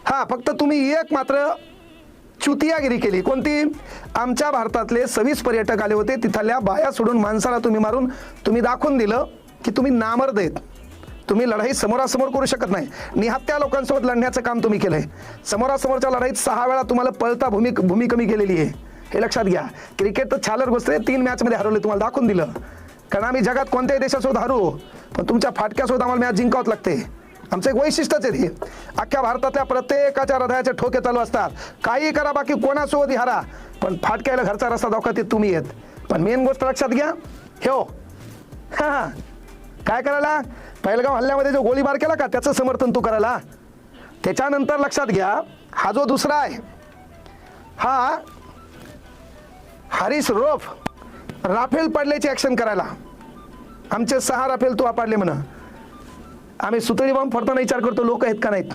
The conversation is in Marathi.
हा, फक्त तुम्ही एक मात्र चुतियागिरी केली. कोणती? आमच्या भारतातले 26 पर्यटक आले होते, तिथल्या बाया सोडून माणसाला तुम्ही मारून तुम्ही दाखवून दिलं की तुम्ही नामर्द आहेत. तुम्ही लढाई समोरासमोर करू शकत नाही. निहत्या लोकांसोबत लढण्याचं काम तुम्ही केलंय. समोरासमोरच्या लढाईत 6 वेळा तुम्हाला पळता भूमी कमी केलेली आहे, हे लक्षात घ्या. क्रिकेट तर छालर गोष्ट आहे. 3 मॅचमध्ये हरवले, तुम्हाला दाखवून दिलं. कारण आम्ही जगात कोणत्याही देशासोबत हरू, पण तुमच्या फाटक्यासोबत आम्हाला मॅच जिंकावंच लागते. आमचं एक वैशिष्ट्यच आहे. अख्ख्या भारतातल्या प्रत्येकाच्या हृदयाचे ठोके चालू असतात. काही करा, बाकी कोणासोबतही हारा, पण फाटक्याला घरचा रस्ता दाखवत तुम्ही येत. पण मेन गोष्ट लक्षात घ्या, हो हां काय करायला? पहिलगाव हल्ल्यामध्ये जो गोळीबार केला का, त्याचं समर्थन तू करायला. त्याच्यानंतर लक्षात घ्या, हा जो दुसरा आहे, हा हरीश रोफ राफेल पाडल्याची ॲक्शन करायला. आमचे 6 राफेल तू पाडले म्हणा. आम्ही सुतळी बॉम्ब फोडताना विचार करतो लोक आहेत का नाहीत.